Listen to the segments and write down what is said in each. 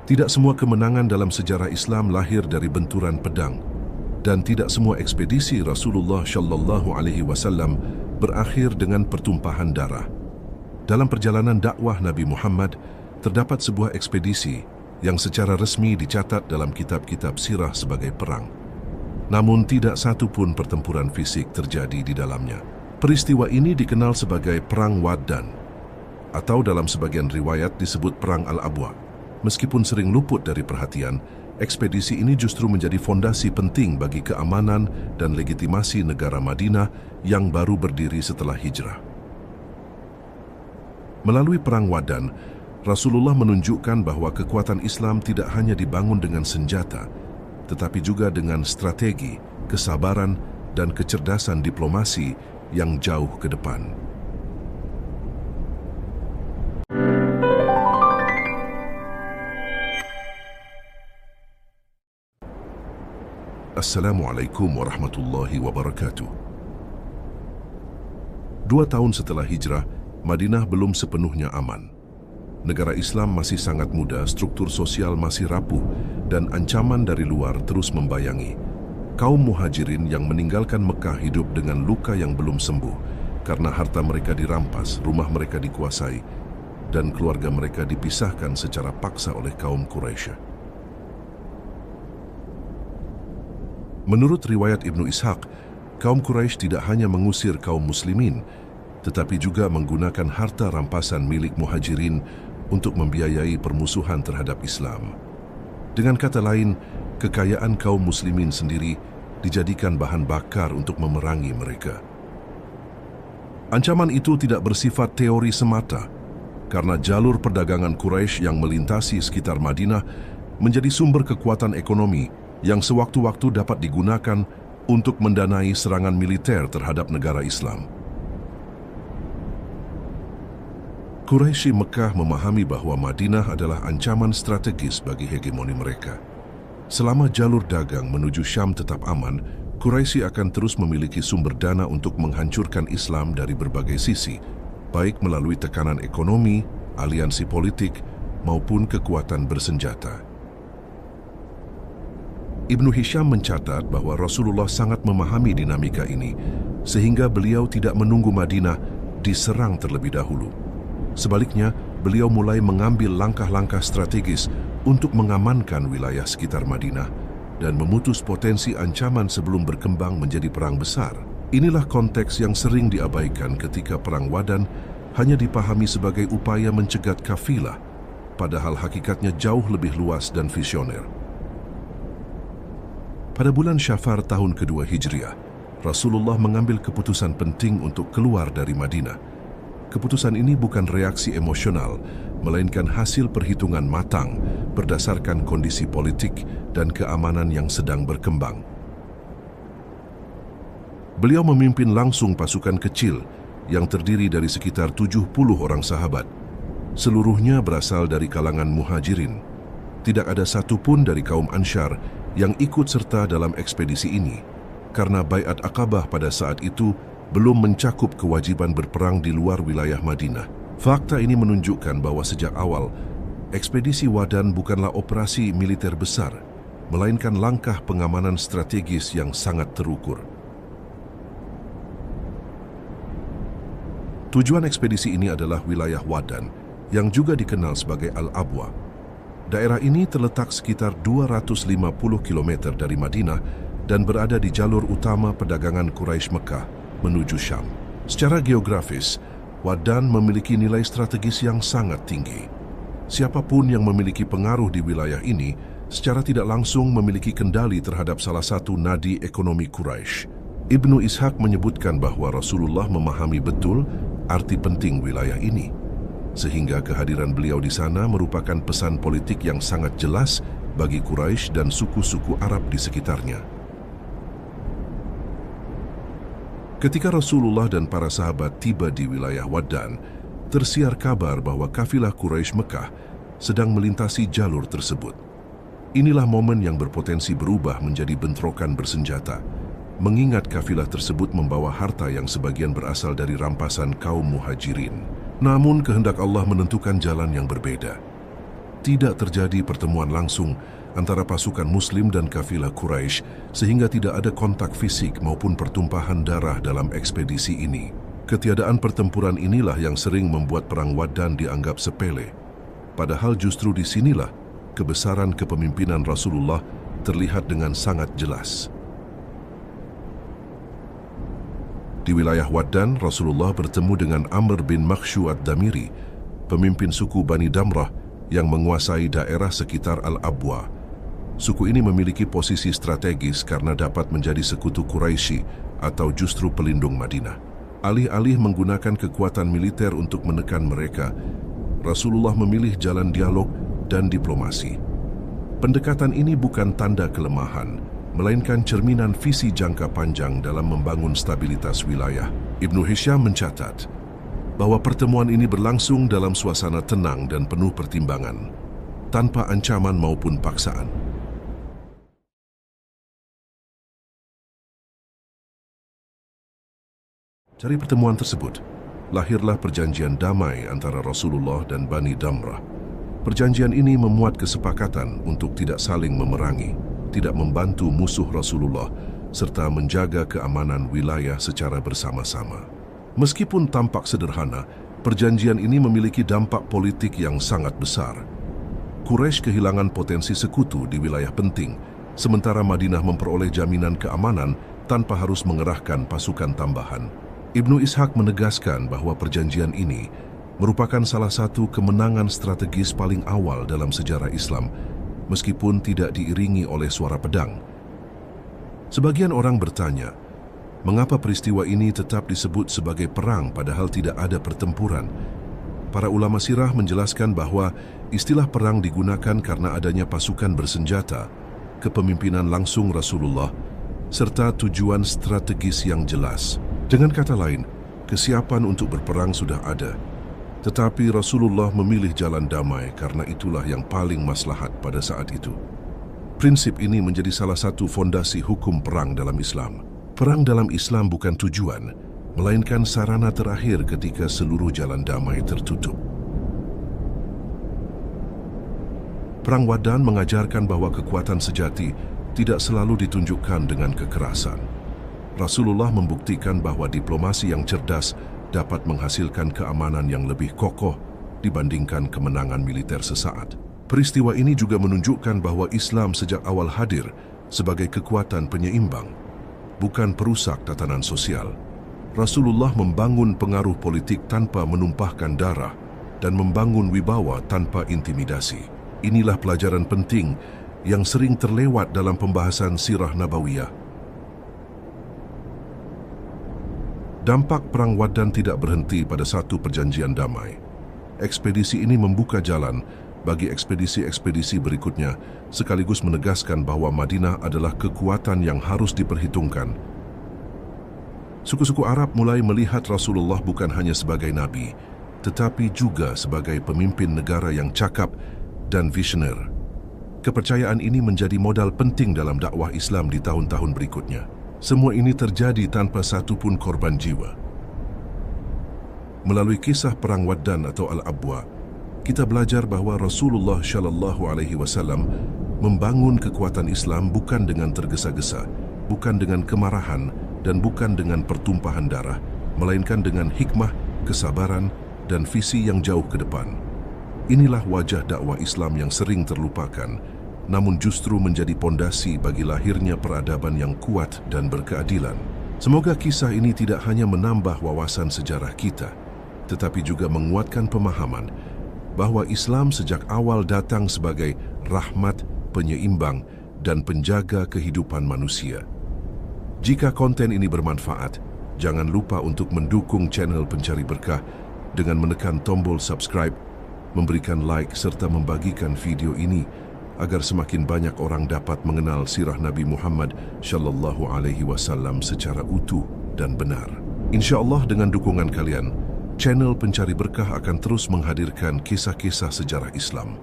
Tidak semua kemenangan dalam sejarah Islam lahir dari benturan pedang, dan tidak semua ekspedisi Rasulullah Shallallahu Alaihi Wasallam berakhir dengan pertumpahan darah. Dalam perjalanan dakwah Nabi Muhammad, terdapat sebuah ekspedisi yang secara resmi dicatat dalam kitab-kitab sirah sebagai perang. Namun tidak satu pun pertempuran fisik terjadi di dalamnya. Peristiwa ini dikenal sebagai Perang Waddan, atau dalam sebagian riwayat disebut Perang Al-Abwa. Meskipun sering luput dari perhatian, ekspedisi ini justru menjadi fondasi penting bagi keamanan dan legitimasi negara Madinah yang baru berdiri setelah hijrah. Melalui Perang Waddan, Rasulullah menunjukkan bahwa kekuatan Islam tidak hanya dibangun dengan senjata, tetapi juga dengan strategi, kesabaran, dan kecerdasan diplomasi yang jauh ke depan. Assalamualaikum warahmatullahi wabarakatuh. 2 tahun setelah hijrah, Madinah belum sepenuhnya aman. Negara Islam masih sangat muda, struktur sosial masih rapuh, dan ancaman dari luar terus membayangi. Kaum muhajirin yang meninggalkan Mekah hidup dengan luka yang belum sembuh, karena harta mereka dirampas, rumah mereka dikuasai, dan keluarga mereka dipisahkan secara paksa oleh kaum Quraisy. Menurut riwayat Ibnu Ishaq, kaum Quraisy tidak hanya mengusir kaum muslimin, tetapi juga menggunakan harta rampasan milik muhajirin untuk membiayai permusuhan terhadap Islam. Dengan kata lain, kekayaan kaum muslimin sendiri dijadikan bahan bakar untuk memerangi mereka. Ancaman itu tidak bersifat teori semata, karena jalur perdagangan Quraisy yang melintasi sekitar Madinah menjadi sumber kekuatan ekonomi yang sewaktu-waktu dapat digunakan untuk mendanai serangan militer terhadap negara Islam. Quraisy Mekah memahami bahwa Madinah adalah ancaman strategis bagi hegemoni mereka. Selama jalur dagang menuju Syam tetap aman, Quraisy akan terus memiliki sumber dana untuk menghancurkan Islam dari berbagai sisi, baik melalui tekanan ekonomi, aliansi politik, maupun kekuatan bersenjata. Ibnu Hisham mencatat bahwa Rasulullah sangat memahami dinamika ini, sehingga beliau tidak menunggu Madinah diserang terlebih dahulu. Sebaliknya, beliau mulai mengambil langkah-langkah strategis untuk mengamankan wilayah sekitar Madinah dan memutus potensi ancaman sebelum berkembang menjadi perang besar. Inilah konteks yang sering diabaikan ketika Perang Waddan hanya dipahami sebagai upaya mencegat kafilah, padahal hakikatnya jauh lebih luas dan visioner. Pada bulan Syafar tahun kedua Hijriah, Rasulullah mengambil keputusan penting untuk keluar dari Madinah. Keputusan ini bukan reaksi emosional, melainkan hasil perhitungan matang berdasarkan kondisi politik dan keamanan yang sedang berkembang. Beliau memimpin langsung pasukan kecil yang terdiri dari sekitar 70 orang sahabat. Seluruhnya berasal dari kalangan muhajirin. Tidak ada satupun dari kaum Ansyar yang ikut serta dalam ekspedisi ini, karena Baiat Aqabah pada saat itu belum mencakup kewajiban berperang di luar wilayah Madinah. Fakta ini menunjukkan bahwa sejak awal, ekspedisi Waddan bukanlah operasi militer besar, melainkan langkah pengamanan strategis yang sangat terukur. Tujuan ekspedisi ini adalah wilayah Waddan, yang juga dikenal sebagai Al-Abwa. Daerah ini terletak sekitar 250 km dari Madinah dan berada di jalur utama perdagangan Quraisy Mekah menuju Syam. Secara geografis, Waddan memiliki nilai strategis yang sangat tinggi. Siapapun yang memiliki pengaruh di wilayah ini secara tidak langsung memiliki kendali terhadap salah satu nadi ekonomi Quraisy. Ibnu Ishaq menyebutkan bahwa Rasulullah memahami betul arti penting wilayah ini, sehingga kehadiran beliau di sana merupakan pesan politik yang sangat jelas bagi Quraisy dan suku-suku Arab di sekitarnya. Ketika Rasulullah dan para sahabat tiba di wilayah Waddan, tersiar kabar bahwa kafilah Quraisy Mekah sedang melintasi jalur tersebut. Inilah momen yang berpotensi berubah menjadi bentrokan bersenjata, mengingat kafilah tersebut membawa harta yang sebagian berasal dari rampasan kaum muhajirin. Namun kehendak Allah menentukan jalan yang berbeda. Tidak terjadi pertemuan langsung antara pasukan Muslim dan kafilah Quraisy sehingga tidak ada kontak fisik maupun pertumpahan darah dalam ekspedisi ini. Ketiadaan pertempuran inilah yang sering membuat Perang Waddan dianggap sepele. Padahal justru disinilah kebesaran kepemimpinan Rasulullah terlihat dengan sangat jelas. Di wilayah Waddan, Rasulullah bertemu dengan Amr bin Makhshu ad-Damiri, pemimpin suku Bani Damrah yang menguasai daerah sekitar Al-Abwa. Suku ini memiliki posisi strategis karena dapat menjadi sekutu Quraisy atau justru pelindung Madinah. Alih-alih menggunakan kekuatan militer untuk menekan mereka, Rasulullah memilih jalan dialog dan diplomasi. Pendekatan ini bukan tanda kelemahan, melainkan cerminan visi jangka panjang dalam membangun stabilitas wilayah. Ibnu Hisham mencatat bahwa pertemuan ini berlangsung dalam suasana tenang dan penuh pertimbangan, tanpa ancaman maupun paksaan. Dari pertemuan tersebut, lahirlah perjanjian damai antara Rasulullah dan Bani Damrah. Perjanjian ini memuat kesepakatan untuk tidak saling memerangi, tidak membantu musuh Rasulullah, serta menjaga keamanan wilayah secara bersama-sama. Meskipun tampak sederhana, perjanjian ini memiliki dampak politik yang sangat besar. Quraisy kehilangan potensi sekutu di wilayah penting, sementara Madinah memperoleh jaminan keamanan tanpa harus mengerahkan pasukan tambahan. Ibnu Ishaq menegaskan bahwa perjanjian ini merupakan salah satu kemenangan strategis paling awal dalam sejarah Islam, meskipun tidak diiringi oleh suara pedang. Sebagian orang bertanya, mengapa peristiwa ini tetap disebut sebagai perang padahal tidak ada pertempuran? Para ulama sirah menjelaskan bahwa istilah perang digunakan karena adanya pasukan bersenjata, kepemimpinan langsung Rasulullah, serta tujuan strategis yang jelas. Dengan kata lain, kesiapan untuk berperang sudah ada, tetapi Rasulullah memilih jalan damai karena itulah yang paling maslahat pada saat itu. Prinsip ini menjadi salah satu fondasi hukum perang dalam Islam. Perang dalam Islam bukan tujuan, melainkan sarana terakhir ketika seluruh jalan damai tertutup. Perang Waddan mengajarkan bahwa kekuatan sejati tidak selalu ditunjukkan dengan kekerasan. Rasulullah membuktikan bahwa diplomasi yang cerdas dapat menghasilkan keamanan yang lebih kokoh dibandingkan kemenangan militer sesaat. Peristiwa ini juga menunjukkan bahwa Islam sejak awal hadir sebagai kekuatan penyeimbang, bukan perusak tatanan sosial. Rasulullah membangun pengaruh politik tanpa menumpahkan darah dan membangun wibawa tanpa intimidasi. Inilah pelajaran penting yang sering terlewat dalam pembahasan sirah nabawiyah. Dampak Perang Waddan tidak berhenti pada satu perjanjian damai. Ekspedisi ini membuka jalan bagi ekspedisi-ekspedisi berikutnya, sekaligus menegaskan bahwa Madinah adalah kekuatan yang harus diperhitungkan. Suku-suku Arab mulai melihat Rasulullah bukan hanya sebagai nabi, tetapi juga sebagai pemimpin negara yang cakap dan visioner. Kepercayaan ini menjadi modal penting dalam dakwah Islam di tahun-tahun berikutnya. Semua ini terjadi tanpa satu pun korban jiwa. Melalui kisah Perang Waddan atau Al-Abwa, kita belajar bahwa Rasulullah SAW membangun kekuatan Islam bukan dengan tergesa-gesa, bukan dengan kemarahan, dan bukan dengan pertumpahan darah, melainkan dengan hikmah, kesabaran, dan visi yang jauh ke depan. Inilah wajah dakwah Islam yang sering terlupakan, namun justru menjadi pondasi bagi lahirnya peradaban yang kuat dan berkeadilan. Semoga kisah ini tidak hanya menambah wawasan sejarah kita, tetapi juga menguatkan pemahaman bahwa Islam sejak awal datang sebagai rahmat, penyeimbang, dan penjaga kehidupan manusia. Jika konten ini bermanfaat, jangan lupa untuk mendukung channel Pencari Berkah dengan menekan tombol subscribe, memberikan like, serta membagikan video ini agar semakin banyak orang dapat mengenal sirah Nabi Muhammad SAW secara utuh dan benar. InsyaAllah dengan dukungan kalian, channel Pencari Berkah akan terus menghadirkan kisah-kisah sejarah Islam,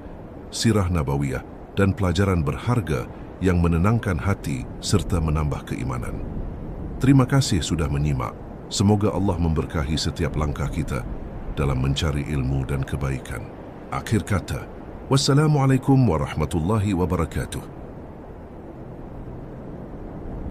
sirah nabawiyah, dan pelajaran berharga yang menenangkan hati serta menambah keimanan. Terima kasih sudah menyimak. Semoga Allah memberkahi setiap langkah kita dalam mencari ilmu dan kebaikan. Akhir kata, Wassalamualaikum warahmatullahi wabarakatuh.